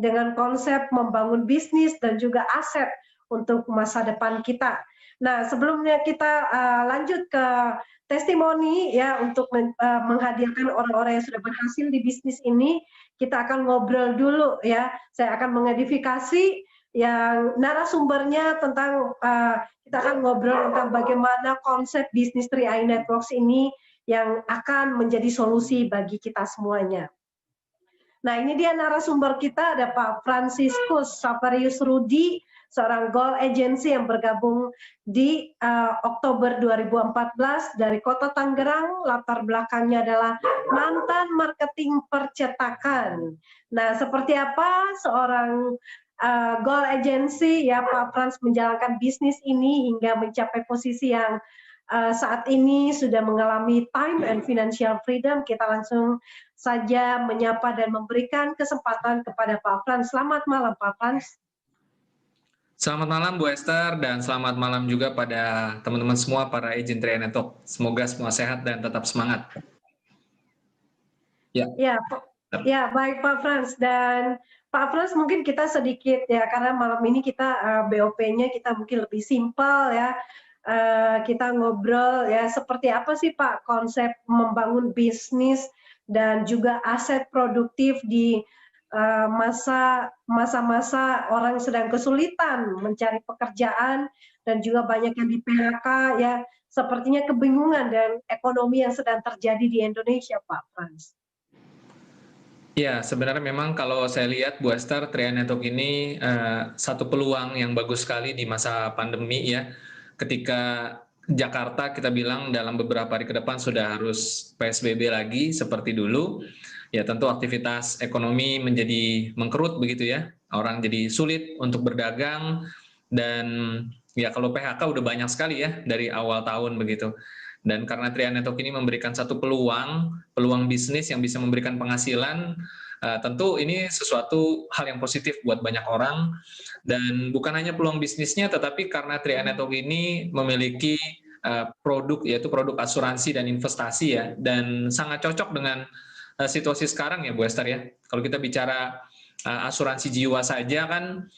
dengan konsep membangun bisnis dan juga aset untuk masa depan kita. Nah, sebelumnya kita lanjut ke testimoni ya untuk menghadirkan orang-orang yang sudah berhasil di bisnis ini, kita akan ngobrol dulu ya. Saya akan mengedifikasi yang narasumbernya tentang kita akan ngobrol tentang bagaimana konsep bisnis 3i Networks ini yang akan menjadi solusi bagi kita semuanya. Nah, ini dia narasumber kita, ada Pak Franciscus Savarius Rudi, seorang goal agency yang bergabung di Oktober 2014 dari Kota Tangerang, latar belakangnya adalah mantan marketing percetakan. Nah, seperti apa seorang goal agency ya Pak Frans menjalankan bisnis ini hingga mencapai posisi yang saat ini sudah mengalami time and financial freedom. Kita langsung saja menyapa dan memberikan kesempatan kepada Pak Frans. Selamat malam Pak Frans. Selamat malam Bu Esther dan selamat malam juga pada teman-teman semua para agent 3i Network. Semoga semua sehat dan tetap semangat. Ya, baik Pak Frans, dan Pak Frans mungkin kita sedikit ya karena malam ini kita BOP-nya kita mungkin lebih simpel ya. Kita ngobrol ya seperti apa sih Pak konsep membangun bisnis dan juga aset produktif di masa-masa orang sedang kesulitan mencari pekerjaan dan juga banyak yang di PHK ya, sepertinya kebingungan dan ekonomi yang sedang terjadi di Indonesia Pak Frans. Ya, sebenarnya memang kalau saya lihat Bu Esther, 3i Network ini satu peluang yang bagus sekali di masa pandemi ya. Ketika Jakarta kita bilang dalam beberapa hari ke depan sudah harus PSBB lagi seperti dulu, ya tentu aktivitas ekonomi menjadi mengkerut begitu ya. Orang jadi sulit untuk berdagang dan ya kalau PHK udah banyak sekali ya dari awal tahun begitu. Dan karena 3i Network ini memberikan satu peluang bisnis yang bisa memberikan penghasilan, tentu ini sesuatu hal yang positif buat banyak orang. Dan bukan hanya peluang bisnisnya, tetapi karena 3i Network ini memiliki produk, yaitu produk asuransi dan investasi ya, dan sangat cocok dengan situasi sekarang ya Bu Esther ya. Kalau kita bicara asuransi jiwa saja kan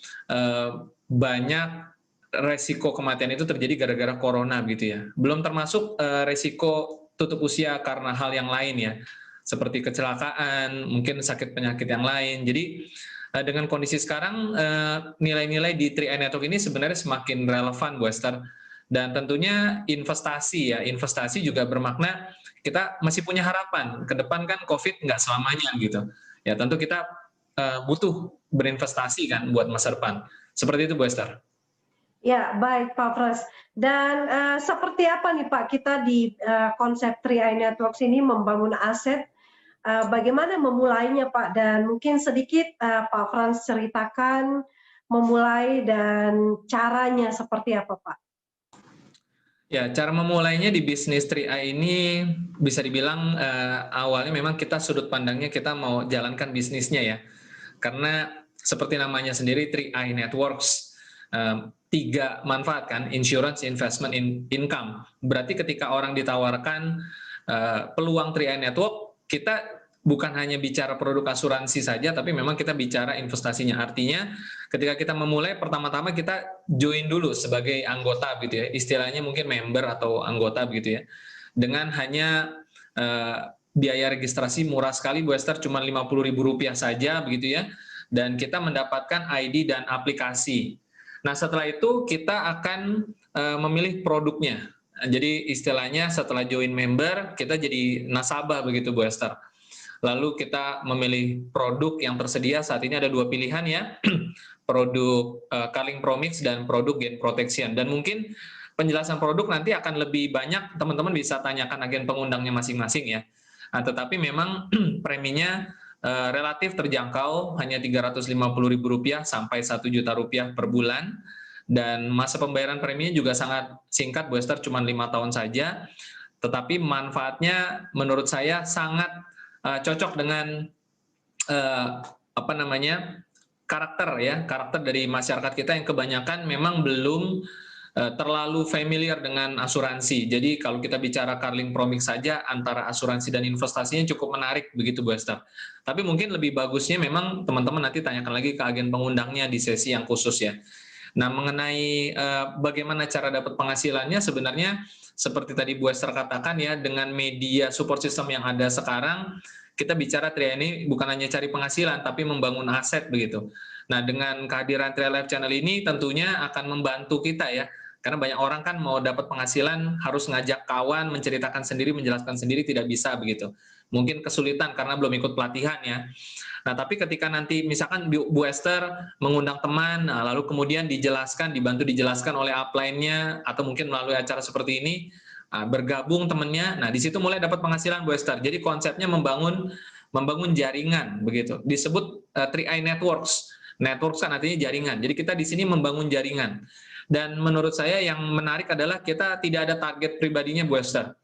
banyak resiko kematian itu terjadi gara-gara corona gitu ya. Belum termasuk resiko tutup usia karena hal yang lain ya, seperti kecelakaan, mungkin sakit penyakit yang lain. Jadi dengan kondisi sekarang nilai-nilai di 3i Network ini sebenarnya semakin relevan Bu Esther. Dan tentunya investasi ya, investasi juga bermakna kita masih punya harapan. Ke depan kan COVID nggak selamanya gitu. Ya tentu kita butuh berinvestasi kan buat masa depan. Seperti itu Bu Esther. Ya, baik Pak Frans. Dan seperti apa nih Pak kita di konsep 3i Networks ini membangun aset, bagaimana memulainya Pak? Dan mungkin sedikit Pak Frans ceritakan memulai dan caranya seperti apa Pak? Ya, cara memulainya di bisnis 3i ini bisa dibilang awalnya memang kita sudut pandangnya kita mau jalankan bisnisnya ya. Karena seperti namanya sendiri 3i Networks, 3 manfaat kan, insurance, investment, income. Berarti ketika orang ditawarkan peluang 3i Network, kita bukan hanya bicara produk asuransi saja, tapi memang kita bicara investasinya. Artinya ketika kita memulai, pertama-tama kita join dulu sebagai anggota gitu ya, istilahnya mungkin member atau anggota begitu ya, dengan hanya biaya registrasi murah sekali Bu Esther, cuma Rp50.000 saja begitu ya, dan kita mendapatkan ID dan aplikasi. Nah setelah itu kita akan memilih produknya. Jadi istilahnya setelah join member kita jadi nasabah begitu Bu Esther. Lalu kita memilih produk yang tersedia, saat ini ada 2 pilihan ya, produk Carling Promix dan produk Gain Protection. Dan mungkin penjelasan produk nanti akan lebih banyak teman-teman bisa tanyakan agen pengundangnya masing-masing ya. Nah, tetapi memang preminya relatif terjangkau, hanya Rp350.000 sampai Rp1.000.000 per bulan. Dan masa pembayaran preminya juga sangat singkat Bu Esther, cuma 5 tahun saja. Tetapi manfaatnya menurut saya sangat cocok dengan karakter ya, karakter dari masyarakat kita yang kebanyakan memang belum terlalu familiar dengan asuransi. Jadi kalau kita bicara Carling Promix saja, antara asuransi dan investasinya cukup menarik begitu Bu Esther. Tapi mungkin lebih bagusnya memang teman-teman nanti tanyakan lagi ke agen pengundangnya di sesi yang khusus ya. Nah, mengenai bagaimana cara dapat penghasilannya, sebenarnya seperti tadi Bu Esther katakan ya, dengan media support system yang ada sekarang, kita bicara Tria ini bukan hanya cari penghasilan, tapi membangun aset begitu. Nah, dengan kehadiran Tria Life Channel ini tentunya akan membantu kita ya, karena banyak orang kan mau dapat penghasilan harus ngajak kawan, menceritakan sendiri, menjelaskan sendiri, tidak bisa begitu. Mungkin kesulitan karena belum ikut pelatihan ya. Nah, tapi ketika nanti misalkan Bu Esther mengundang teman, nah, lalu kemudian dijelaskan, dibantu dijelaskan oleh upline-nya, atau mungkin melalui acara seperti ini, bergabung temannya, nah di situ mulai dapat penghasilan Bu Esther. Jadi konsepnya membangun jaringan begitu. Disebut 3i Networks. Networks kan artinya jaringan. Jadi kita di sini membangun jaringan. Dan menurut saya yang menarik adalah kita tidak ada target pribadinya Bu Esther.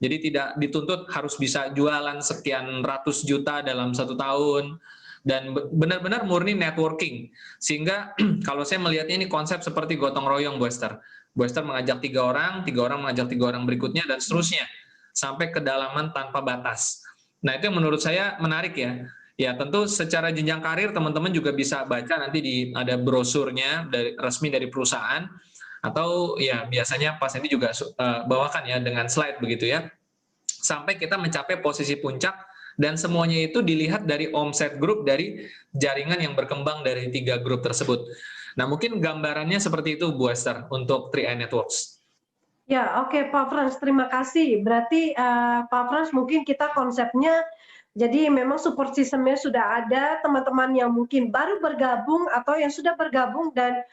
Jadi tidak dituntut harus bisa jualan sekian ratus juta dalam 1 tahun. Dan benar-benar murni networking. Sehingga kalau saya melihatnya ini konsep seperti gotong royong Bu Esther. Bu Esther mengajak 3 orang mengajak 3 orang berikutnya, dan seterusnya. Sampai kedalaman tanpa batas. Nah itu yang menurut saya menarik ya. Ya tentu secara jenjang karir teman-teman juga bisa baca nanti ada brosurnya resmi dari perusahaan, atau ya biasanya pas ini juga bawakan ya dengan slide begitu ya, sampai kita mencapai posisi puncak, dan semuanya itu dilihat dari omset grup, dari jaringan yang berkembang dari 3 grup tersebut. Nah mungkin gambarannya seperti itu Bu Esther untuk 3i Networks. Ya, oke Pak Frans, terima kasih. Berarti Pak Frans mungkin kita konsepnya, jadi memang support system-nya sudah ada, teman-teman yang mungkin baru bergabung atau yang sudah bergabung dan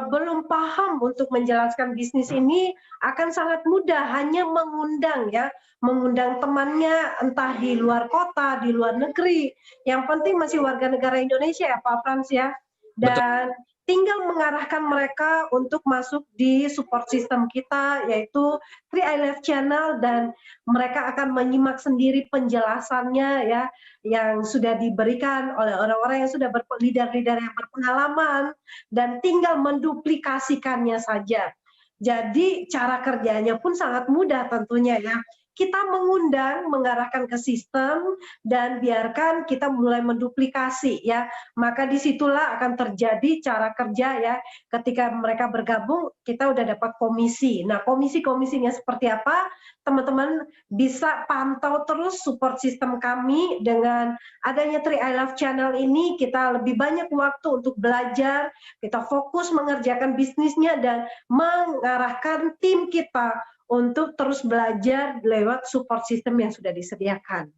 belum paham untuk menjalankan bisnis ini akan sangat mudah, hanya mengundang ya, mengundang temannya entah di luar kota, di luar negeri. Yang penting masih warga negara Indonesia ya Pak Frans ya. Dan tinggal mengarahkan mereka untuk masuk di support system kita, yaitu 3i Life Channel, dan mereka akan menyimak sendiri penjelasannya ya, yang sudah diberikan oleh orang-orang yang sudah leader-leader yang berpengalaman, dan tinggal menduplikasikannya saja. Jadi cara kerjanya pun sangat mudah tentunya ya. Kita mengundang, mengarahkan ke sistem, dan biarkan kita mulai menduplikasi ya. Maka disitulah akan terjadi cara kerja ya. Ketika mereka bergabung, kita udah dapat komisi. Nah, komisi-komisinya seperti apa? Teman-teman bisa pantau terus support sistem kami. Dengan adanya 3i Life Channel ini, kita lebih banyak waktu untuk belajar, kita fokus mengerjakan bisnisnya, dan mengarahkan tim kita untuk terus belajar lewat support system yang sudah disediakan.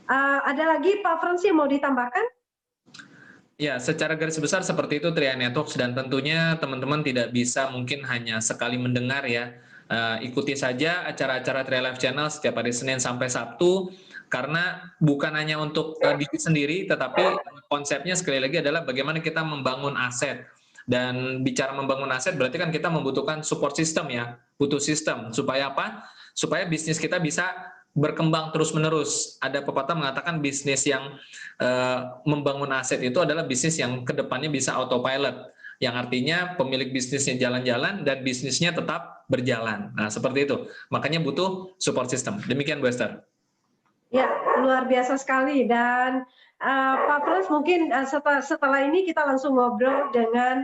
Ada lagi Pak Frans yang mau ditambahkan? Ya, secara garis besar seperti itu 3i Networks, dan tentunya teman-teman tidak bisa mungkin hanya sekali mendengar ya. Ikuti saja acara-acara 3i Life Channel setiap hari Senin sampai Sabtu, karena bukan hanya untuk diri sendiri, tetapi konsepnya sekali lagi adalah bagaimana kita membangun aset. Dan bicara membangun aset berarti kan kita membutuhkan support system ya, butuh sistem. Supaya apa? Supaya bisnis kita bisa berkembang terus-menerus. Ada pepatah mengatakan bisnis yang membangun aset itu adalah bisnis yang kedepannya bisa autopilot. Yang artinya pemilik bisnisnya jalan-jalan dan bisnisnya tetap berjalan. Nah seperti itu. Makanya butuh support system. Demikian Bu Esther. Ya, luar biasa sekali. Dan Pak Frans mungkin setelah ini kita langsung ngobrol dengan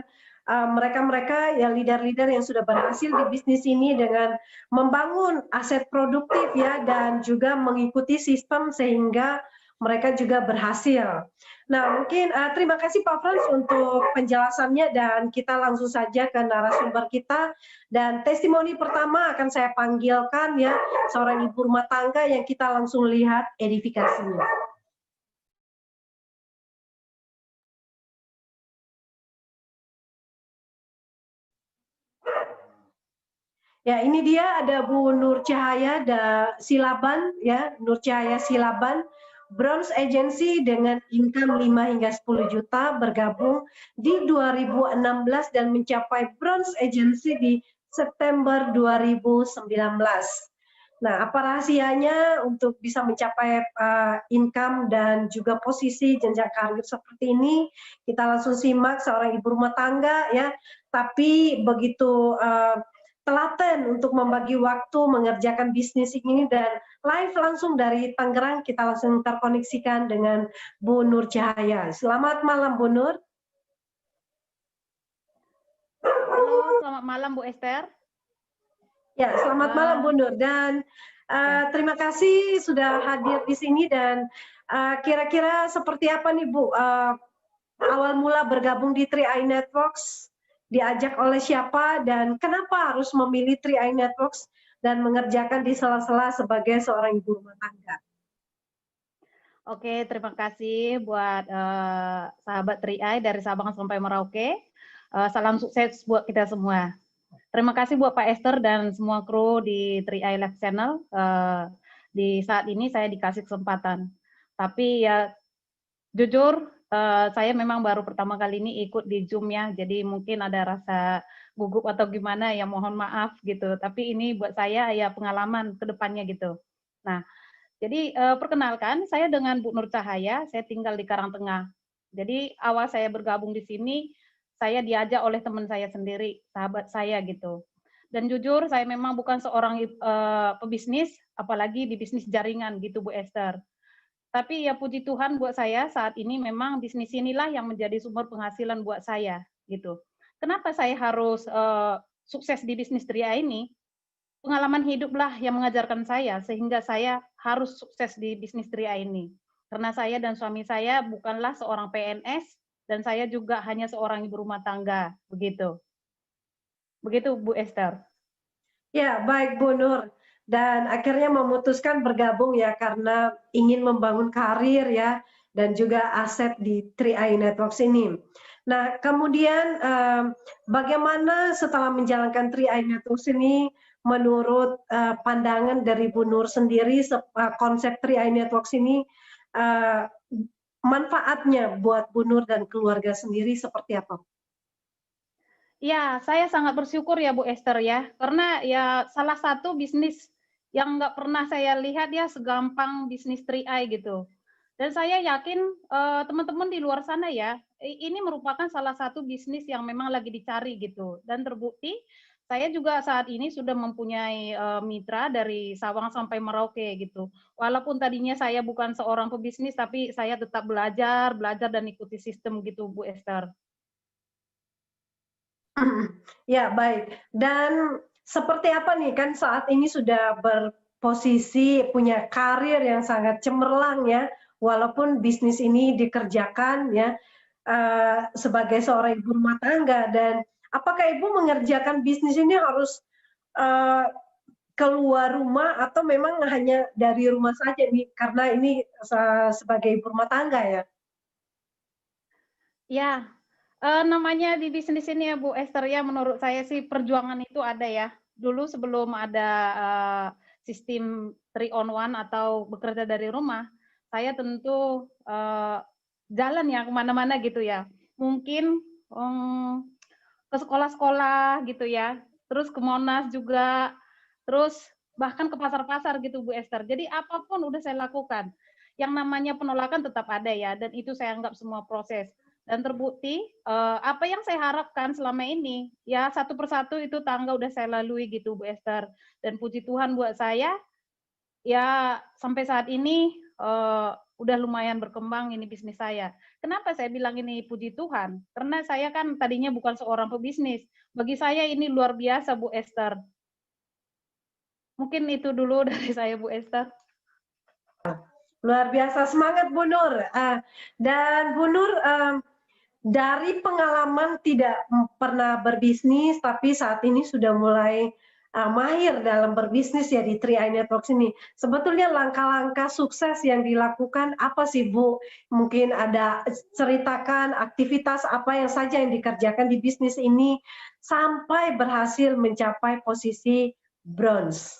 mereka-mereka ya, leader-leader yang sudah berhasil di bisnis ini dengan membangun aset produktif ya, dan juga mengikuti sistem sehingga mereka juga berhasil. Nah, mungkin terima kasih Pak Frans untuk penjelasannya, dan kita langsung saja ke narasumber kita. Dan testimoni pertama akan saya panggilkan ya, seorang ibu rumah tangga yang kita langsung lihat edifikasinya. Ya, ini dia ada Bu Nur Cahaya Silaban ya, Nur Cahaya Silaban, Bronze Agency dengan income 5 hingga 10 juta, bergabung di 2016 dan mencapai Bronze Agency di September 2019. Nah, apa rahasianya untuk bisa mencapai income dan juga posisi jenjang karir seperti ini? Kita langsung simak seorang ibu rumah tangga ya, tapi begitu telaten untuk membagi waktu mengerjakan bisnis ini dan live langsung dari Tangerang kita langsung terkoneksikan dengan Bu Nur Cahaya. Selamat malam Bu Nur. Halo, selamat malam Bu Esther. Ya, selamat malam Bu Nur dan terima kasih sudah hadir di sini dan kira-kira seperti apa nih Bu awal mula bergabung di 3i Networks, diajak oleh siapa dan kenapa harus memilih 3i Networks dan mengerjakan di sela-sela sebagai seorang ibu rumah tangga? Oke, terima kasih buat sahabat 3i dari Sabang sampai Merauke. Salam sukses buat kita semua. Terima kasih buat Pak Esther dan semua kru di 3i Live Channel. Di saat ini saya dikasih kesempatan. Tapi ya jujur, saya memang baru pertama kali ini ikut di Zoom ya, jadi mungkin ada rasa gugup atau gimana ya, mohon maaf gitu. Tapi ini buat saya ya pengalaman ke depannya gitu. Nah, jadi perkenalkan, saya dengan Bu Nur Cahaya, saya tinggal di Karangtengah. Jadi awal saya bergabung di sini, saya diajak oleh teman saya sendiri, sahabat saya gitu. Dan jujur, saya memang bukan seorang pebisnis, apalagi di bisnis jaringan gitu Bu Esther. Tapi ya puji Tuhan buat saya saat ini memang bisnis inilah yang menjadi sumber penghasilan buat saya gitu. Kenapa saya harus sukses di bisnis 3i ini? Pengalaman hiduplah yang mengajarkan saya sehingga saya harus sukses di bisnis 3i ini. Karena saya dan suami saya bukanlah seorang PNS dan saya juga hanya seorang ibu rumah tangga, begitu. Begitu Bu Esther. Ya, baik Bu Nur. Dan akhirnya memutuskan bergabung ya karena ingin membangun karir ya dan juga aset di 3i Networks ini. Nah, kemudian bagaimana setelah menjalankan 3i Networks ini menurut pandangan dari Bu Nur sendiri konsep 3i Networks ini manfaatnya buat Bu Nur dan keluarga sendiri seperti apa? Ya, saya sangat bersyukur ya Bu Esther ya, karena ya salah satu bisnis yang nggak pernah saya lihat ya segampang bisnis 3i gitu. Dan saya yakin teman-teman di luar sana ya, ini merupakan salah satu bisnis yang memang lagi dicari gitu. Dan terbukti saya juga saat ini sudah mempunyai mitra dari Sabang sampai Merauke gitu. Walaupun tadinya saya bukan seorang pebisnis, tapi saya tetap belajar dan ikuti sistem gitu Bu Esther. Ya, baik. Dan seperti apa nih, kan saat ini sudah berposisi, punya karir yang sangat cemerlang ya, walaupun bisnis ini dikerjakan ya, sebagai seorang ibu rumah tangga. Dan apakah Ibu mengerjakan bisnis ini harus keluar rumah atau memang hanya dari rumah saja nih, karena ini sebagai ibu rumah tangga ya? Ya, namanya di bisnis ini ya Bu Esther ya, menurut saya sih perjuangan itu ada ya. Dulu sebelum ada sistem 3 on 1 atau bekerja dari rumah, saya tentu jalan ya kemana-mana gitu ya. Mungkin ke sekolah-sekolah gitu ya, terus ke Monas juga, terus bahkan ke pasar-pasar gitu Bu Esther. Jadi apapun udah saya lakukan. Yang namanya penolakan tetap ada ya, dan itu saya anggap semua proses. Dan terbukti apa yang saya harapkan selama ini ya satu persatu itu tangga udah saya lalui gitu Bu Esther, dan puji Tuhan buat saya ya sampai saat ini udah lumayan berkembang ini bisnis saya. Kenapa saya bilang ini puji Tuhan? Karena saya kan tadinya bukan seorang pebisnis. Bagi saya ini luar biasa Bu Esther. Mungkin itu dulu dari saya Bu Esther. Luar biasa, semangat Bu Nur. Dan Bu Nur, dari pengalaman tidak pernah berbisnis, tapi saat ini sudah mulai mahir dalam berbisnis ya di 3i Networks ini. Sebetulnya langkah-langkah sukses yang dilakukan apa sih Bu? Mungkin ada ceritakan aktivitas apa yang saja yang dikerjakan di bisnis ini sampai berhasil mencapai posisi bronze.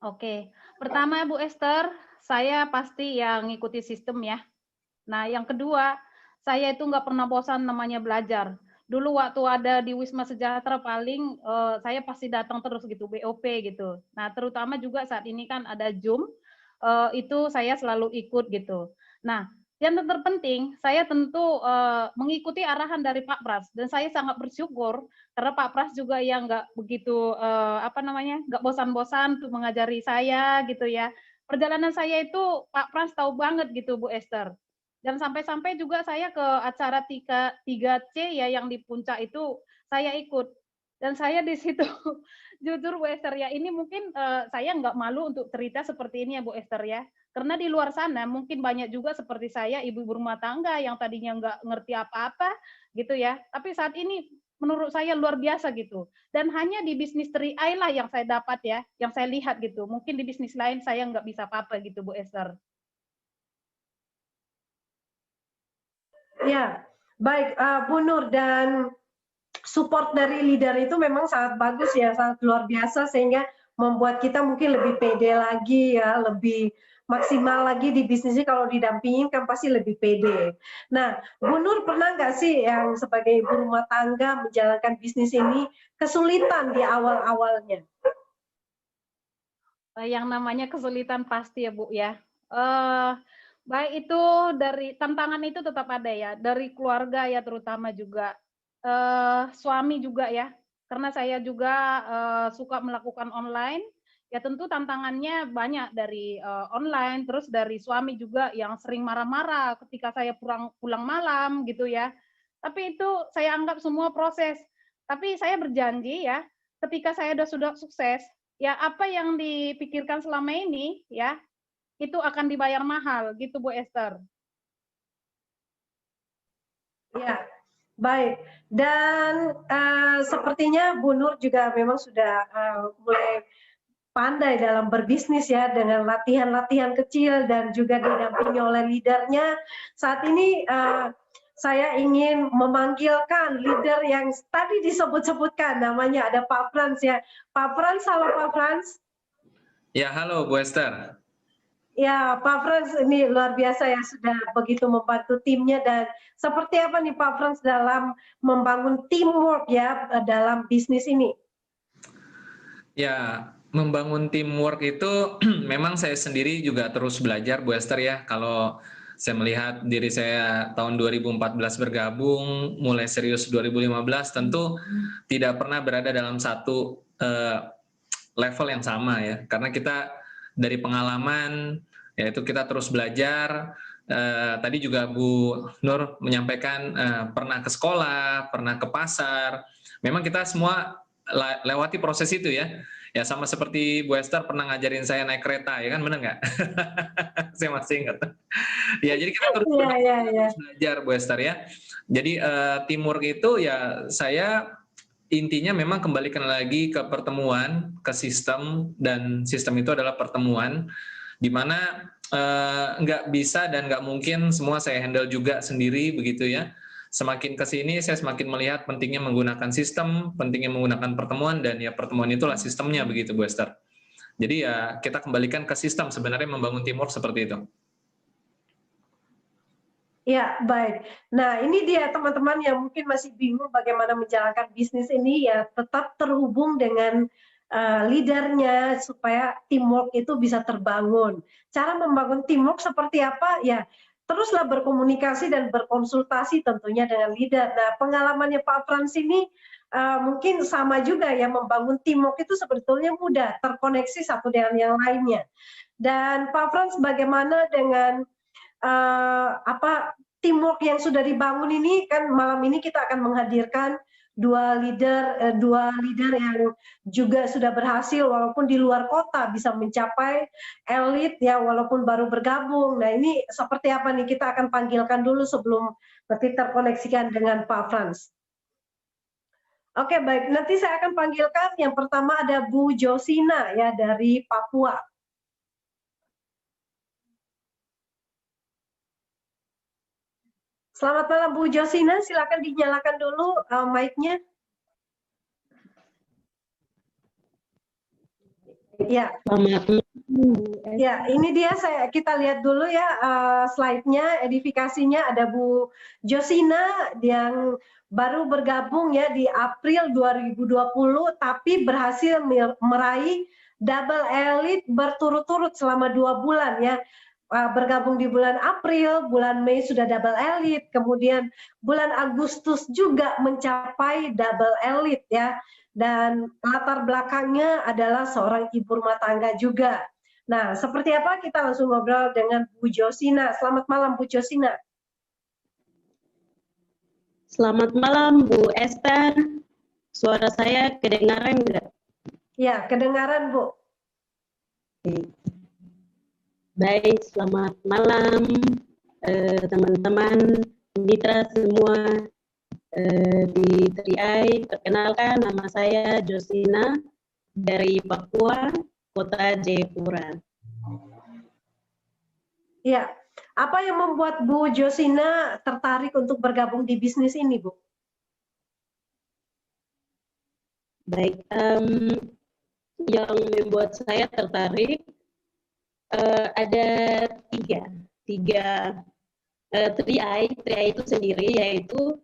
Oke, pertama Bu Esther, saya pasti yang ngikuti sistem ya. Nah, yang kedua, saya itu nggak pernah bosan namanya belajar. Dulu waktu ada di Wisma Sejahtera paling saya pasti datang terus gitu, BOP gitu. Nah, terutama juga saat ini kan ada Zoom, itu saya selalu ikut gitu. Nah, yang terpenting saya tentu mengikuti arahan dari Pak Pras, dan saya sangat bersyukur karena Pak Pras juga yang nggak begitu nggak bosan-bosan untuk mengajari saya gitu ya. Perjalanan saya itu Pak Pras tahu banget gitu, Bu Esther. Dan sampai-sampai juga saya ke acara 3C ya yang di puncak itu saya ikut. Dan saya di situ jujur Bu Esther ya, ini mungkin saya nggak malu untuk cerita seperti ini ya Bu Esther ya. Karena di luar sana mungkin banyak juga seperti saya ibu-ibu rumah tangga yang tadinya nggak ngerti apa-apa gitu ya. Tapi saat ini menurut saya luar biasa gitu. Dan hanya di bisnis 3i lah yang saya dapat ya, yang saya lihat gitu. Mungkin di bisnis lain saya nggak bisa apa-apa gitu Bu Esther. Ya, baik Bu Nur, dan support dari leader itu memang sangat bagus ya, sangat luar biasa sehingga membuat kita mungkin lebih pede lagi ya, lebih maksimal lagi di bisnisnya. Kalau didampingin kan pasti lebih pede. Nah, Bu Nur pernah nggak sih yang sebagai ibu rumah tangga menjalankan bisnis ini kesulitan di awal-awalnya? Yang namanya kesulitan pasti ya Bu ya. Baik itu dari tantangan itu tetap ada ya, dari keluarga ya terutama juga, suami juga ya, karena saya juga suka melakukan online, ya tentu tantangannya banyak dari online, terus dari suami juga yang sering marah-marah ketika saya pulang malam gitu ya. Tapi itu saya anggap semua proses. Tapi saya berjanji ya, ketika saya sudah sukses, ya apa yang dipikirkan selama ini ya itu akan dibayar mahal, gitu Bu Esther. Ya, baik. Dan sepertinya Bu Nur juga memang sudah mulai pandai dalam berbisnis ya, dengan latihan-latihan kecil dan juga didampingi oleh leadernya. Saat ini saya ingin memanggilkan leader yang tadi disebut-sebutkan, namanya ada Pak Frans ya. Pak Frans, halo Pak Frans. Ya, halo Bu Esther. Ya, Pak Frans ini luar biasa ya, sudah begitu membantu timnya. Dan seperti apa nih Pak Frans dalam membangun teamwork ya dalam bisnis ini? Ya, membangun teamwork itu memang saya sendiri juga terus belajar Bu Esther ya. Kalau saya melihat diri saya tahun 2014 bergabung, mulai serius 2015, tentu tidak pernah berada dalam satu level yang sama ya. Karena kita dari pengalaman, yaitu kita terus belajar. Tadi juga Bu Nur menyampaikan pernah ke sekolah, pernah ke pasar. Memang kita semua lewati proses itu ya. Ya sama seperti Bu Esther pernah ngajarin saya naik kereta, ya kan, benar nggak? Saya masih ingat. Ya, jadi kita terus belajar Bu Esther ya. Jadi teamwork itu ya saya intinya memang kembalikan lagi ke pertemuan, ke sistem, dan sistem itu adalah pertemuan, di mana nggak bisa dan nggak mungkin semua saya handle juga sendiri begitu ya. Semakin ke sini saya semakin melihat pentingnya menggunakan sistem, pentingnya menggunakan pertemuan, dan ya pertemuan itulah sistemnya begitu Bu Esther. Jadi ya kita kembalikan ke sistem sebenarnya membangun teamwork seperti itu. Ya, baik. Nah, ini dia teman-teman yang mungkin masih bingung bagaimana menjalankan bisnis ini, ya tetap terhubung dengan leadernya supaya teamwork itu bisa terbangun. Cara membangun teamwork seperti apa? Ya, teruslah berkomunikasi dan berkonsultasi tentunya dengan leader. Nah, pengalamannya Pak Frans ini mungkin sama juga ya, membangun teamwork itu sebetulnya mudah, terkoneksi satu dengan yang lainnya. Dan Pak Frans, bagaimana dengan teamwork yang sudah dibangun ini? Kan malam ini kita akan menghadirkan dua leader yang juga sudah berhasil walaupun di luar kota bisa mencapai elit ya walaupun baru bergabung. Nah, ini seperti apa nih? Kita akan panggilkan dulu sebelum nanti terkoneksikan dengan Pak Frans. Oke, baik. Nanti saya akan panggilkan yang pertama ada Bu Josina ya dari Papua. Selamat malam Bu Josina, silakan dinyalakan dulu mic-nya. Ya. Selamat Ya, ini dia kita lihat dulu ya slide-nya, edifikasinya ada Bu Josina yang baru bergabung ya di April 2020 tapi berhasil meraih double elite berturut-turut selama 2 bulan ya. Bergabung di bulan April, bulan Mei sudah double elite, kemudian bulan Agustus juga mencapai double elite ya. Dan latar belakangnya adalah seorang ibu rumah tangga juga. Nah, seperti apa kita langsung ngobrol dengan Bu Josina. Selamat malam Bu Josina. Selamat malam Bu Esther. Suara saya kedengaran enggak? Ya, kedengaran Bu. Oke. Baik, selamat malam teman-teman, mitra semua di TRI. Perkenalkan, nama saya Josina dari Papua, Kota Jayapura. Ya, apa yang membuat Bu Josina tertarik untuk bergabung di bisnis ini, Bu? Baik, yang membuat saya tertarik ada tiga TRI itu sendiri, yaitu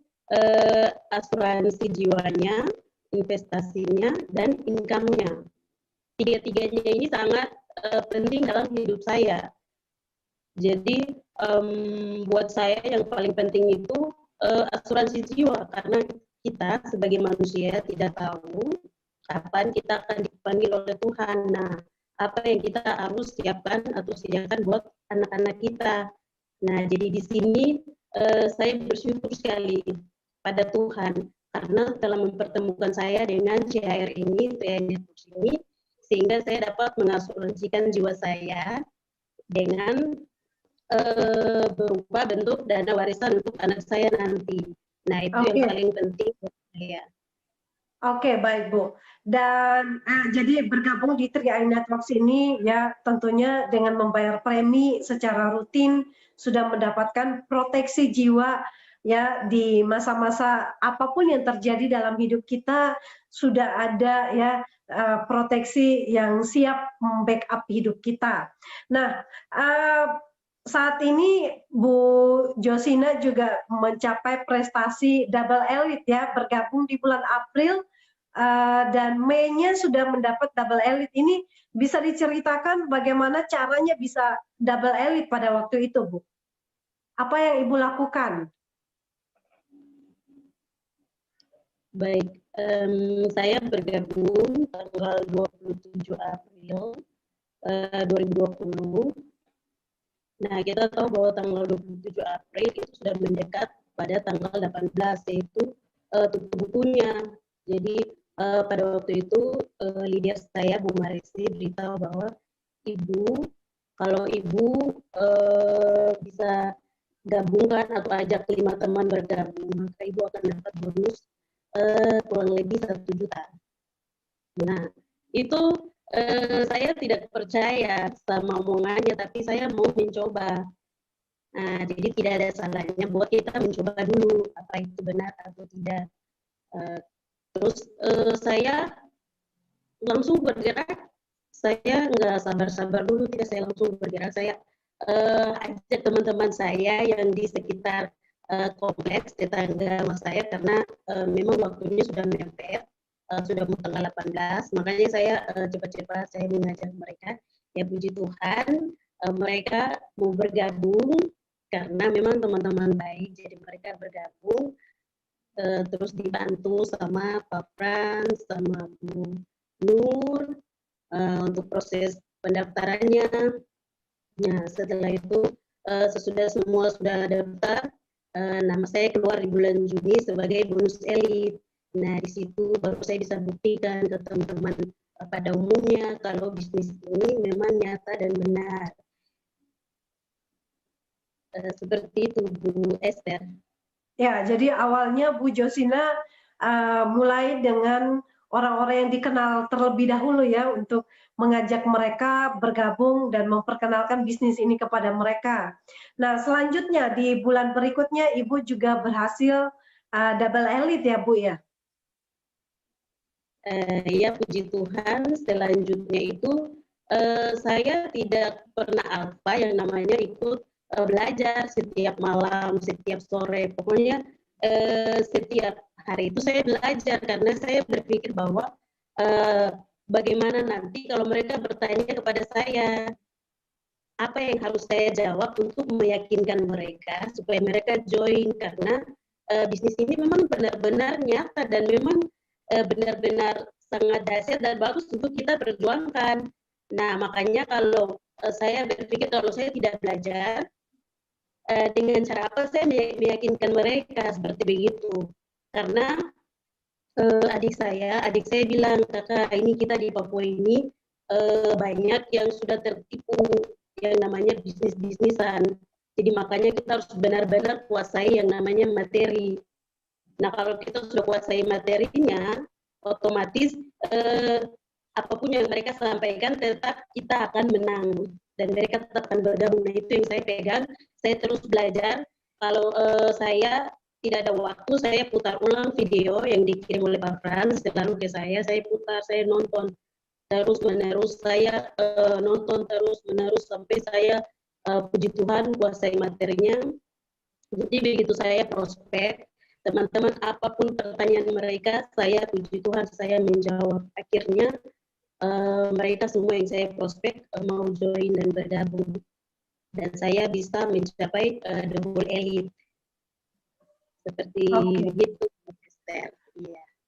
asuransi jiwanya, investasinya, dan income-nya. Tiga-tiganya ini sangat penting dalam hidup saya. Jadi buat saya yang paling penting itu asuransi jiwa, karena kita sebagai manusia tidak tahu kapan kita akan dipanggil oleh Tuhan. Nah, apa yang kita harus siapkan atau sediakan buat anak-anak kita. Nah, jadi di sini saya bersyukur sekali pada Tuhan karena telah mempertemukan saya dengan CHR ini, sehingga saya dapat mengasuransikan jiwa saya dengan berupa bentuk dana warisan untuk anak saya nanti. Nah, itu yang paling penting buat saya. Oke, baik Bu. Dan jadi bergabung di TRI Networks ini ya tentunya dengan membayar premi secara rutin sudah mendapatkan proteksi jiwa ya di masa-masa apapun yang terjadi dalam hidup kita sudah ada ya proteksi yang siap membackup hidup kita. Nah, saat ini Bu Josina juga mencapai prestasi double elite ya, bergabung di bulan April dan Mei-nya sudah mendapat double elite. Ini bisa diceritakan bagaimana caranya bisa double elite pada waktu itu, Bu? Apa yang Ibu lakukan? Baik, saya bergabung tanggal 27 April 2020. Nah, kita tahu bahwa tanggal 27 April itu sudah mendekat pada tanggal 18, yaitu tutup bukunya. Jadi pada waktu itu leader saya, Bu Marisi, beritahu bahwa Ibu, kalau Ibu bisa gabungkan atau ajak 5 teman bergabung, maka Ibu akan dapat bonus kurang lebih 1 juta. Nah, itu saya tidak percaya sama omongannya, tapi saya mau mencoba. Nah, jadi tidak ada salahnya buat kita mencoba dulu apa itu benar atau tidak. Terus saya langsung bergerak. Saya nggak sabar-sabar dulu, tidak, saya langsung bergerak. Saya ajak teman-teman saya yang di sekitar kompleks tetangga mas saya, karena memang waktunya sudah mepet. Sudah mau tanggal 18, makanya saya cepat-cepat saya mengajak mereka. Ya puji Tuhan, mereka mau bergabung karena memang teman-teman baik, jadi mereka bergabung terus dibantu sama Pak Frans, sama Bu Nur untuk proses pendaftarannya. Nah, setelah itu sesudah semua sudah daftar, nama saya keluar di bulan Juni sebagai bonus elit. Nah, di situ baru saya bisa buktikan ke teman-teman pada umumnya kalau bisnis ini memang nyata dan benar. Seperti itu, Bu Esther. Ya, jadi awalnya Bu Josina mulai dengan orang-orang yang dikenal terlebih dahulu ya untuk mengajak mereka bergabung dan memperkenalkan bisnis ini kepada mereka. Nah, selanjutnya di bulan berikutnya Ibu juga berhasil double elite ya Bu ya? Ya puji Tuhan, selanjutnya itu saya tidak pernah apa yang namanya ikut belajar setiap malam, setiap sore, pokoknya setiap hari itu saya belajar karena saya berpikir bahwa bagaimana nanti kalau mereka bertanya kepada saya, apa yang harus saya jawab untuk meyakinkan mereka supaya mereka join karena bisnis ini memang benar-benar nyata dan memang benar-benar sangat dahsyat dan bagus untuk kita perjuangkan. Nah, makanya kalau saya berpikir kalau saya tidak belajar, dengan cara apa saya meyakinkan mereka seperti begitu. Karena adik saya bilang, kakak ini kita di Papua ini banyak yang sudah tertipu yang namanya bisnis-bisnisan. Jadi makanya kita harus benar-benar kuasai yang namanya materi. Nah, kalau kita sudah kuasai materinya, otomatis apapun yang mereka sampaikan tetap kita akan menang dan mereka tetap akan bergabung. Nah, itu yang saya pegang. Saya terus belajar. Kalau saya tidak ada waktu, saya putar ulang video yang dikirim oleh Pak Frans, selalu ke saya putar, saya nonton terus menerus, saya nonton terus menerus sampai saya puji Tuhan kuasai materinya. Jadi begitu saya prospek, teman-teman apapun pertanyaan mereka, saya puji Tuhan saya menjawab. Akhirnya mereka semua yang saya prospek mau join dan bergabung dan saya bisa mencapai double elite seperti begitu. Yeah.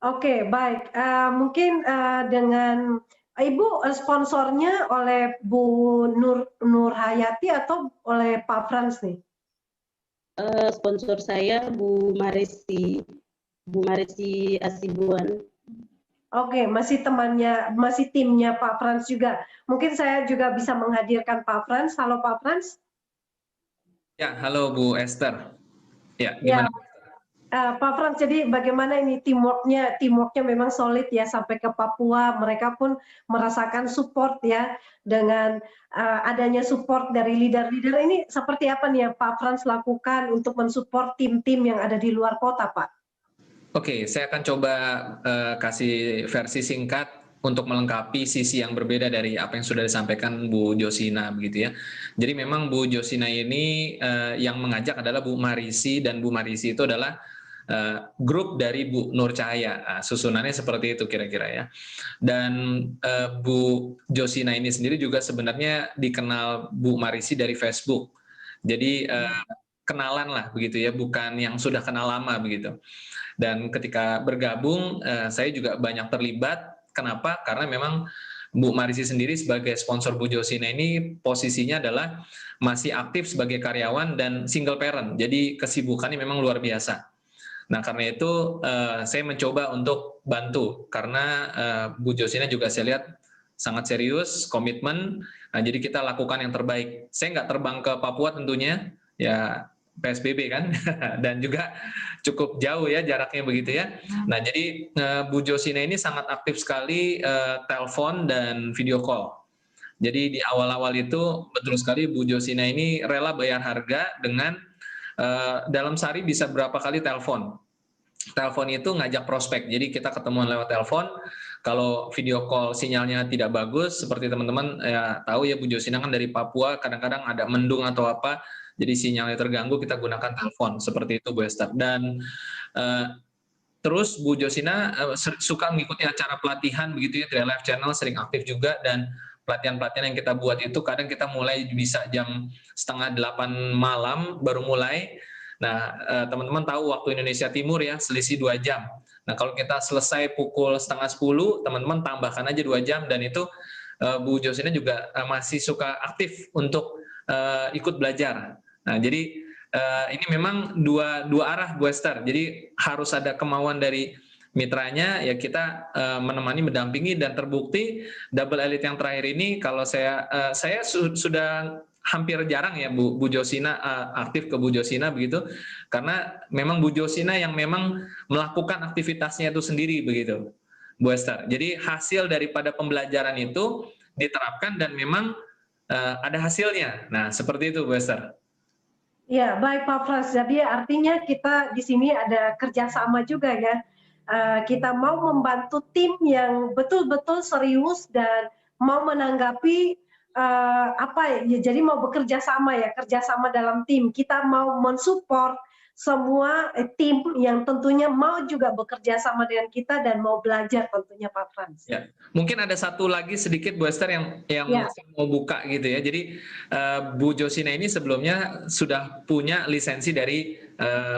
Oke, baik. Mungkin dengan Ibu sponsornya oleh Bu Nur Hayati atau oleh Pak Frans nih? Sponsor saya Bu Marisi Asibuan. Oke, masih timnya Pak Frans juga. Mungkin saya juga bisa menghadirkan Pak Frans. Halo Pak Frans. Ya, halo Bu Esther. Ya, gimana? Pak Frans, jadi bagaimana ini teamworknya memang solid ya sampai ke Papua. Mereka pun merasakan support ya dengan adanya support dari leader-leader ini. Seperti apa nih yang Pak Frans lakukan untuk mensupport tim-tim yang ada di luar kota, Pak? Oke, saya akan coba kasih versi singkat untuk melengkapi sisi yang berbeda dari apa yang sudah disampaikan Bu Josina begitu ya. Jadi memang Bu Josina ini yang mengajak adalah Bu Marisi, dan Bu Marisi itu adalah grup dari Bu Nur Cahaya. Susunannya seperti itu kira-kira ya. Dan Bu Josina ini sendiri juga sebenarnya dikenal Bu Marisi dari Facebook. Jadi kenalan lah begitu ya, bukan yang sudah kenal lama begitu. Dan ketika bergabung, saya juga banyak terlibat. Kenapa? Karena memang Bu Marisi sendiri sebagai sponsor Bu Josina ini posisinya adalah masih aktif sebagai karyawan dan single parent. Jadi kesibukannya memang luar biasa. Nah, karena itu saya mencoba untuk bantu. Karena Bu Josina juga saya lihat sangat serius, komitmen. Nah, jadi kita lakukan yang terbaik. Saya nggak terbang ke Papua tentunya, ya PSBB kan, dan juga cukup jauh ya jaraknya begitu ya. Nah, jadi Bu Josina ini sangat aktif sekali telepon dan video call. Jadi di awal-awal itu betul sekali Bu Josina ini rela bayar harga dengan dalam sehari bisa berapa kali telepon. Telepon itu ngajak prospek, jadi kita ketemuan lewat telepon. Kalau video call sinyalnya tidak bagus, seperti teman-teman ya tahu ya Bu Josina kan dari Papua, kadang-kadang ada mendung atau apa, jadi sinyalnya terganggu, kita gunakan telepon, seperti itu Bu Esther. Dan terus Bu Josina suka mengikuti acara pelatihan begitu ya, Tri Life Channel sering aktif juga, dan pelatihan-pelatihan yang kita buat itu kadang kita mulai bisa jam 7:30 malam baru mulai. Nah, teman-teman tahu waktu Indonesia Timur ya, selisih 2 jam. Nah, kalau kita selesai pukul 9:30, teman-teman tambahkan aja 2 jam, dan itu Bu Josina juga masih suka aktif untuk ikut belajar. Nah, jadi ini memang dua arah Bu Esther. Jadi harus ada kemauan dari mitranya, ya kita menemani, mendampingi, dan terbukti double elite yang terakhir ini, kalau saya sudah hampir jarang ya Bu Josina aktif ke Bu Josina begitu, karena memang Bu Josina yang memang melakukan aktivitasnya itu sendiri begitu Bu Esther. Jadi hasil daripada pembelajaran itu diterapkan dan memang ada hasilnya. Nah, seperti itu Bu Esther. Ya, baik Pak Frans. Jadi artinya kita di sini ada kerjasama juga ya. Kita mau membantu tim yang betul-betul serius dan mau menanggapi apa ya, jadi mau bekerja sama ya, kerjasama dalam tim. Kita mau mensupport semua tim yang tentunya mau juga bekerja sama dengan kita dan mau belajar tentunya Pak Frans. Ya, mungkin ada satu lagi sedikit Bu Esther yang Ya. mau buka gitu ya. Jadi Bu Josina ini sebelumnya sudah punya lisensi dari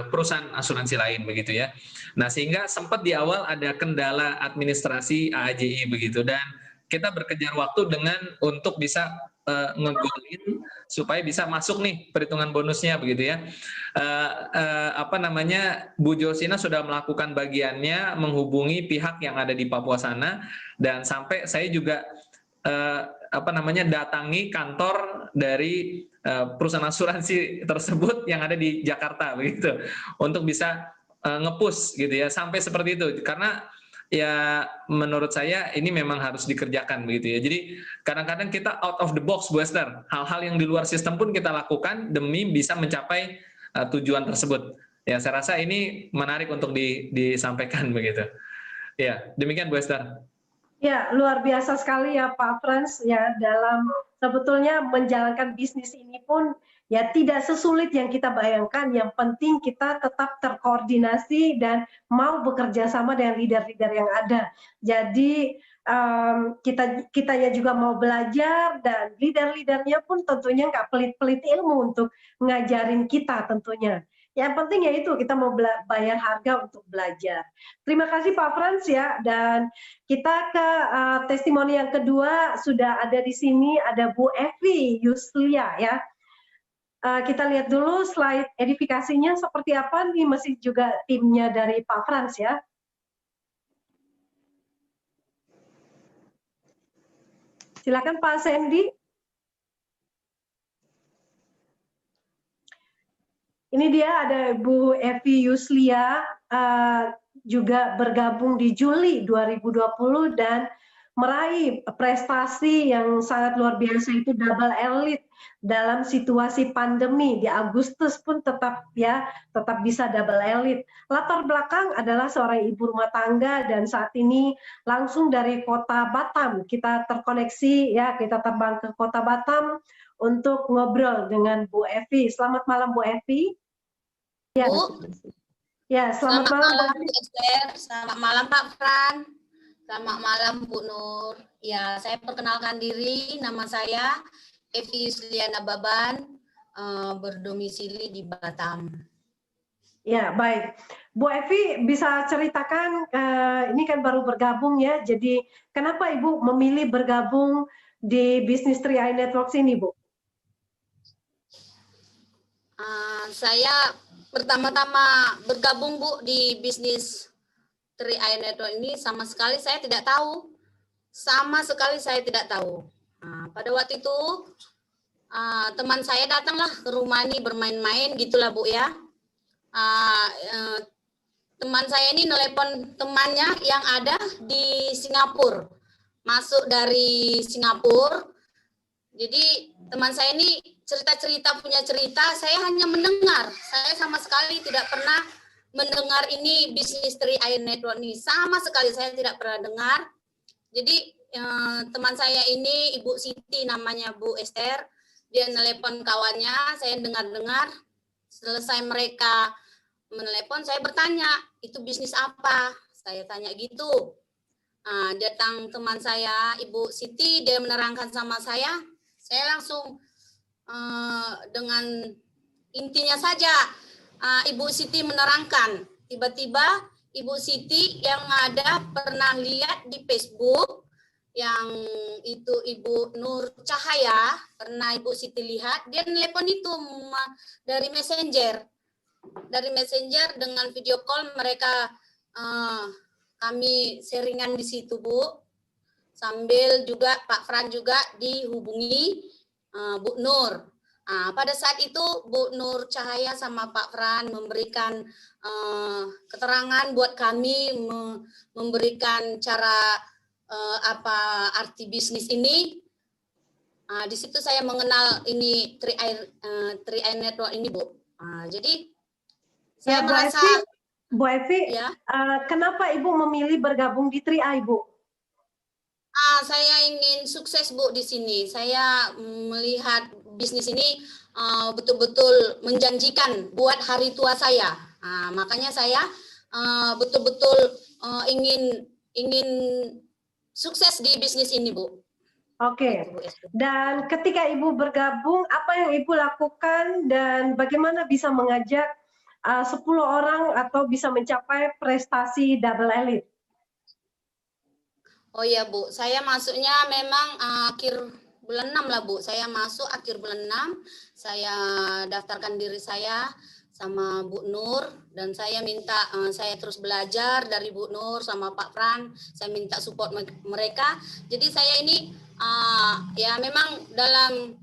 perusahaan asuransi lain begitu ya. Nah sehingga sempat di awal ada kendala administrasi AAJI begitu, dan kita berkejar waktu dengan untuk bisa ngegolin supaya bisa masuk nih perhitungan bonusnya begitu ya. Apa namanya, Bu Josina sudah melakukan bagiannya, menghubungi pihak yang ada di Papua sana, dan sampai saya juga apa namanya, datangi kantor dari perusahaan asuransi tersebut yang ada di Jakarta begitu untuk bisa nge-push gitu ya, sampai seperti itu. Karena ya menurut saya ini memang harus dikerjakan begitu ya. Jadi kadang-kadang kita out of the box Bu Esther, hal-hal yang di luar sistem pun kita lakukan demi bisa mencapai tujuan tersebut. Ya saya rasa ini menarik untuk disampaikan begitu. Ya demikian Bu Esther. Ya luar biasa sekali ya Pak Frans ya, dalam sebetulnya menjalankan bisnis ini pun ya tidak sesulit yang kita bayangkan. Yang penting kita tetap terkoordinasi dan mau bekerja sama dengan leader-leader yang ada. Jadi kitanya juga mau belajar, dan leader-leadernya pun tentunya nggak pelit-pelit ilmu untuk ngajarin kita tentunya. Yang penting yaitu kita mau bayar harga untuk belajar. Terima kasih Pak Frans ya, dan kita ke testimoni yang kedua. Sudah ada di sini, ada Bu Evi Yuslia ya. Kita lihat dulu slide edifikasinya seperti apa nih, masih juga timnya dari Pak Frans ya. Silakan Pak Sandy. Ini dia ada Bu Evi Yuslia, juga bergabung di Juli 2020 dan meraih prestasi yang sangat luar biasa, itu double elite dalam situasi pandemi. Di Agustus pun tetap bisa double elite. Latar belakang adalah seorang ibu rumah tangga, dan saat ini langsung dari kota Batam kita terkoneksi ya, kita terbang ke kota Batam untuk ngobrol dengan Bu Evi. Selamat malam Bu Evi. Ya, ya selamat malam Bu Esther, selamat malam Pak Fran, selamat malam Bu Nur. Ya, saya perkenalkan diri, nama saya Evi Yusliana Baban, berdomisili di Batam. Ya, baik. Bu Evi bisa ceritakan, ini kan baru bergabung ya, jadi kenapa Ibu memilih bergabung di bisnis 3i Networks ini, Bu? Saya pertama-tama bergabung Bu di bisnis 3i Network ini, sama sekali saya tidak tahu. Pada waktu itu teman saya datanglah ke rumah ini bermain-main gitulah Bu ya. Teman saya ini nelepon temannya yang ada di Singapura, masuk dari Singapura. Jadi teman saya ini punya cerita, saya hanya mendengar. Saya sama sekali tidak pernah mendengar ini bisnis 3i Network ini. Sama sekali saya tidak pernah dengar. Jadi teman saya ini Ibu Siti namanya, Bu Esther. Dia nelepon kawannya, saya dengar-dengar. Selesai mereka menelepon, saya bertanya, itu bisnis apa? Saya tanya gitu. Datang teman saya, Ibu Siti, dia menerangkan sama saya langsung dengan intinya saja Ibu Siti menerangkan. Tiba-tiba Ibu Siti yang ada pernah lihat di Facebook yang itu Ibu Nur Cahaya, pernah Ibu Siti lihat, dia telepon itu dari Messenger. Dari Messenger dengan video call mereka, kami sharingan di situ Bu. Sambil juga Pak Fran juga dihubungi Bu Nur. Pada saat itu Bu Nur Cahaya sama Pak Fran memberikan keterangan buat kami, memberikan cara apa arti bisnis ini. Di situ saya mengenal ini 3i Network ini Bu. Jadi saya merasa Bu Evi, ya. Kenapa Ibu memilih bergabung di 3i Bu? Saya ingin sukses Bu di sini. Saya melihat bisnis ini betul-betul menjanjikan buat hari tua saya. Makanya saya betul-betul ingin sukses di bisnis ini Bu. Oke. Dan ketika Ibu bergabung, apa yang Ibu lakukan dan bagaimana bisa mengajak 10 orang atau bisa mencapai prestasi double elite? Oh iya Bu, saya masuknya memang akhir bulan 6 lah Bu. Saya masuk akhir bulan 6, saya daftarkan diri saya sama Bu Nur, dan saya minta saya terus belajar dari Bu Nur sama Pak Fran. Saya minta support mereka. Jadi saya ini ya memang dalam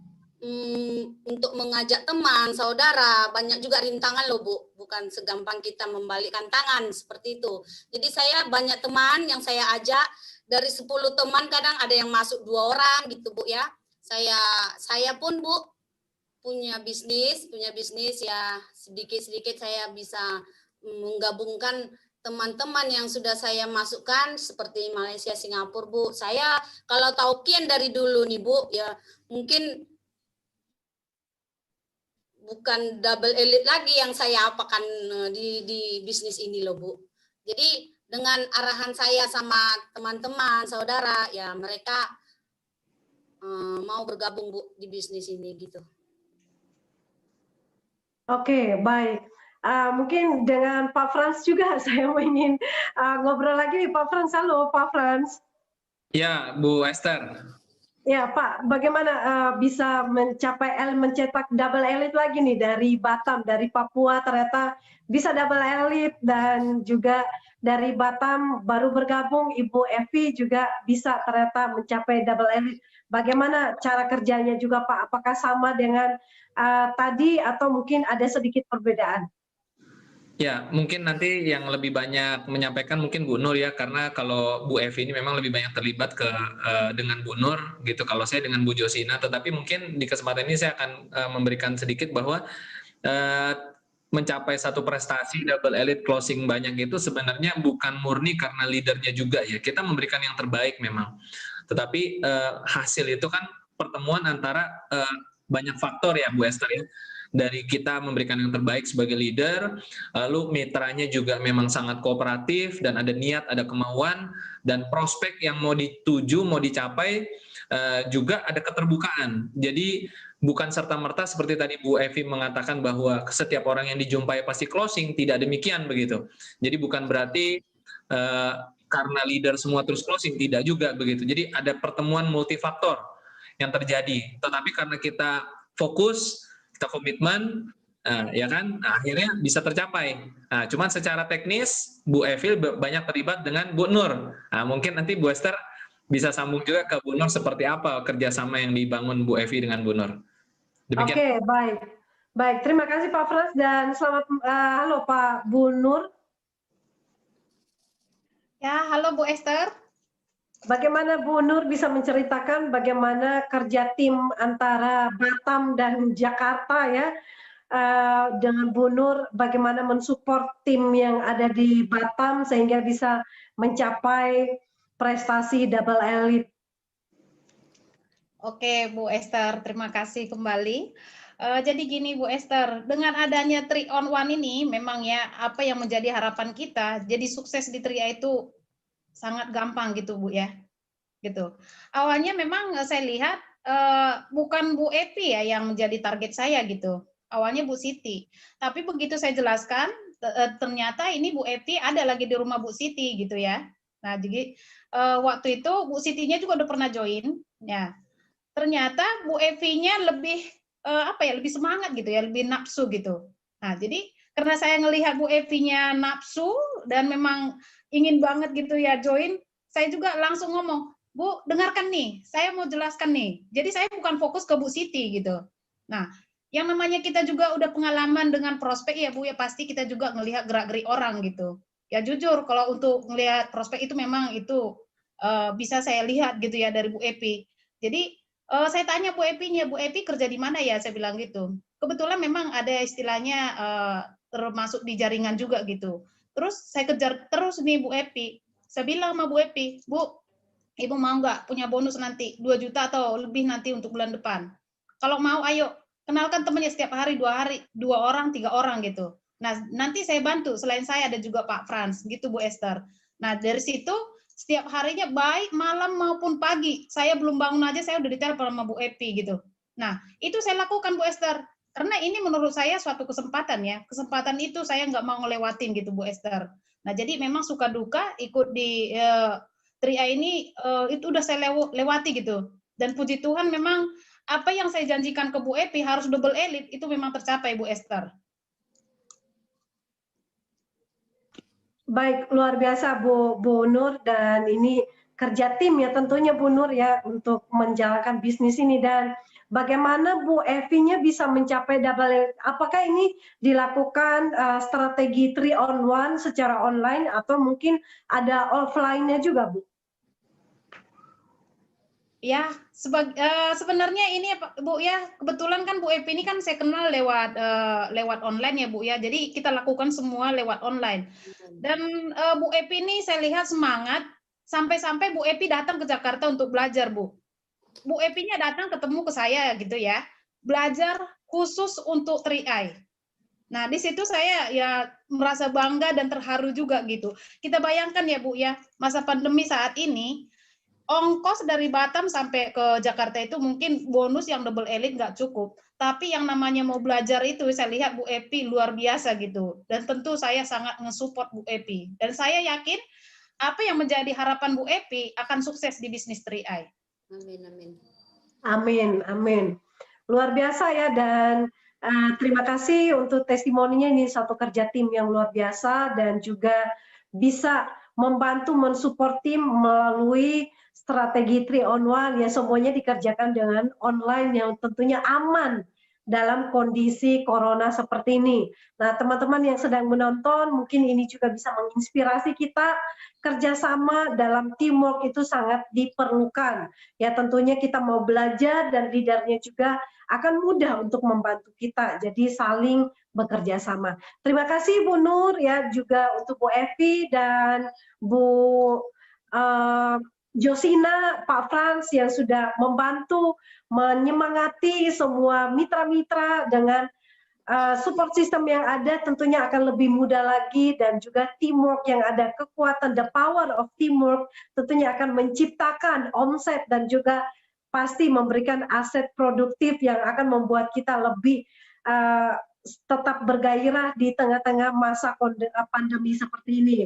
untuk mengajak teman, saudara, banyak juga rintangan loh Bu. Bukan segampang kita membalikkan tangan seperti itu. Jadi saya banyak teman yang saya ajak, dari 10 teman kadang ada yang masuk 2 orang gitu Bu ya. Saya pun Bu punya bisnis ya, sedikit-sedikit saya bisa menggabungkan teman-teman yang sudah saya masukkan seperti Malaysia, Singapura Bu. Saya kalau tahu Kian dari dulu nih Bu ya, mungkin bukan double elite lagi yang saya apakan di bisnis ini loh Bu. Jadi dengan arahan saya sama teman-teman, saudara, ya mereka mau bergabung Bu di bisnis ini gitu. Oke, baik. Mungkin dengan Pak Frans juga saya ingin ngobrol lagi nih Pak Frans. Halo Pak Frans. Ya, Bu Esther. Ya Pak, bagaimana bisa mencetak double elite lagi nih dari Batam, dari Papua ternyata bisa double elite, dan juga dari Batam baru bergabung Ibu Evi juga bisa ternyata mencapai double elite. Bagaimana cara kerjanya juga Pak? Apakah sama dengan tadi atau mungkin ada sedikit perbedaan? Ya, mungkin nanti yang lebih banyak menyampaikan mungkin Bu Nur ya, karena kalau Bu Evi ini memang lebih banyak terlibat dengan Bu Nur gitu, kalau saya dengan Bu Josina. Tetapi mungkin di kesempatan ini saya akan memberikan sedikit bahwa mencapai satu prestasi double elite closing banyak itu sebenarnya bukan murni karena leadernya juga ya. Kita memberikan yang terbaik memang. Tetapi hasil itu kan pertemuan antara banyak faktor ya Bu Esther ya. Dari kita memberikan yang terbaik sebagai leader, lalu mitranya juga memang sangat kooperatif dan ada niat, ada kemauan, dan prospek yang mau dituju, mau dicapai juga ada keterbukaan. Jadi bukan serta-merta seperti tadi Bu Evi mengatakan bahwa setiap orang yang dijumpai pasti closing, tidak demikian begitu. Jadi bukan berarti karena leader semua terus closing, tidak juga begitu. Jadi ada pertemuan multifaktor yang terjadi. Tetapi karena kita fokus, kita komitmen, ya kan, akhirnya bisa tercapai. Cuman secara teknis Bu Evi banyak terlibat dengan Bu Nur. Mungkin nanti Bu Esther bisa sambung juga ke Bu Nur seperti apa kerjasama yang dibangun Bu Evi dengan Bu Nur. Demikian. Oke, baik. Terima kasih Pak Frans dan selamat halo Pak Bu Nur. Ya, halo Bu Esther. Bagaimana Bu Nur bisa menceritakan bagaimana kerja tim antara Batam dan Jakarta ya, dengan Bu Nur bagaimana mensupport tim yang ada di Batam sehingga bisa mencapai prestasi double elite. Oke Bu Esther, terima kasih kembali. Jadi gini Bu Esther, dengan adanya 3-on-1 ini memang ya apa yang menjadi harapan kita, jadi sukses di 3A itu sangat gampang gitu Bu ya, gitu. Awalnya memang saya lihat bukan Bu Evi ya yang menjadi target saya gitu. Awalnya Bu Siti, tapi begitu saya jelaskan ternyata ini Bu Evi ada lagi di rumah Bu Siti gitu ya. Nah jadi waktu itu Bu Sitinya juga udah pernah join, ya. Ternyata Bu Evi-nya lebih lebih semangat gitu ya, lebih nafsu gitu. Nah jadi karena saya ngelihat Bu Evi-nya nafsu dan memang ingin banget gitu ya join, saya juga langsung ngomong, Bu, dengarkan nih, saya mau jelaskan nih. Jadi saya bukan fokus ke Bu Siti gitu. Nah, yang namanya kita juga udah pengalaman dengan prospek ya Bu, ya pasti kita juga ngelihat gerak-gerik orang gitu. Ya jujur, kalau untuk ngelihat prospek itu memang itu bisa saya lihat gitu ya dari Bu Evi. Jadi saya tanya Bu Evi-nya, Bu Evi kerja di mana ya? Saya bilang gitu. Kebetulan memang ada istilahnya termasuk di jaringan juga gitu. Terus saya kejar terus nih Bu Evi. Saya bilang sama Bu Evi, Bu, Ibu mau nggak punya bonus nanti 2 juta atau lebih nanti untuk bulan depan? Kalau mau, ayo kenalkan temannya setiap hari, 2 orang, 3 orang gitu. Nah, nanti saya bantu. Selain saya ada juga Pak Frans, gitu Bu Esther. Nah, dari situ setiap harinya baik malam maupun pagi. Saya belum bangun aja, saya udah ditelepon sama Bu Epi gitu. Nah, itu saya lakukan Bu Esther. Karena ini menurut saya suatu kesempatan ya. Kesempatan itu saya nggak mau ngelewatin gitu Bu Esther. Nah, jadi memang suka duka ikut di Tria ini itu udah saya lewati gitu. Dan puji Tuhan memang apa yang saya janjikan ke Bu Epi harus double elite itu memang tercapai Bu Esther. Baik, luar biasa Bu Nur, dan ini kerja tim ya tentunya Bu Nur ya untuk menjalankan bisnis ini. Dan bagaimana Bu Evi-nya bisa mencapai double elite? Apakah ini dilakukan strategi 3 on 1 secara online atau mungkin ada offline-nya juga Bu? Ya, sebenarnya ini Bu ya, kebetulan kan Bu Epi ini kan saya kenal lewat online ya Bu ya. Jadi kita lakukan semua lewat online. Dan Bu Epi ini saya lihat semangat sampai-sampai Bu Epi datang ke Jakarta untuk belajar Bu. Bu Epi-nya datang ketemu ke saya gitu ya. Belajar khusus untuk 3i. Nah, di situ saya ya merasa bangga dan terharu juga gitu. Kita bayangkan ya Bu ya, masa pandemi saat ini ongkos dari Batam sampai ke Jakarta itu mungkin bonus yang double elite nggak cukup. Tapi yang namanya mau belajar itu saya lihat Bu Epi luar biasa gitu. Dan tentu saya sangat nge-support Bu Epi. Dan saya yakin apa yang menjadi harapan Bu Epi akan sukses di bisnis 3i. Amin, amin. Amin, amin. Luar biasa ya, dan terima kasih untuk testimoninya, ini satu kerja tim yang luar biasa dan juga bisa membantu mensupport tim melalui strategi 3 on 1 ya, semuanya dikerjakan dengan online yang tentunya aman dalam kondisi corona seperti ini. Nah, teman-teman yang sedang menonton, mungkin ini juga bisa menginspirasi kita, kerjasama dalam teamwork itu sangat diperlukan. Ya, tentunya kita mau belajar dan leadernya juga akan mudah untuk membantu kita. Jadi saling bekerja sama. Terima kasih Bu Nur ya, juga untuk Bu Evi dan Bu Josina, Pak Frans yang sudah membantu menyemangati semua mitra-mitra dengan support system yang ada, tentunya akan lebih mudah lagi, dan juga teamwork yang ada, kekuatan the power of teamwork tentunya akan menciptakan omset dan juga pasti memberikan aset produktif yang akan membuat kita lebih tetap bergairah di tengah-tengah masa pandemi seperti ini.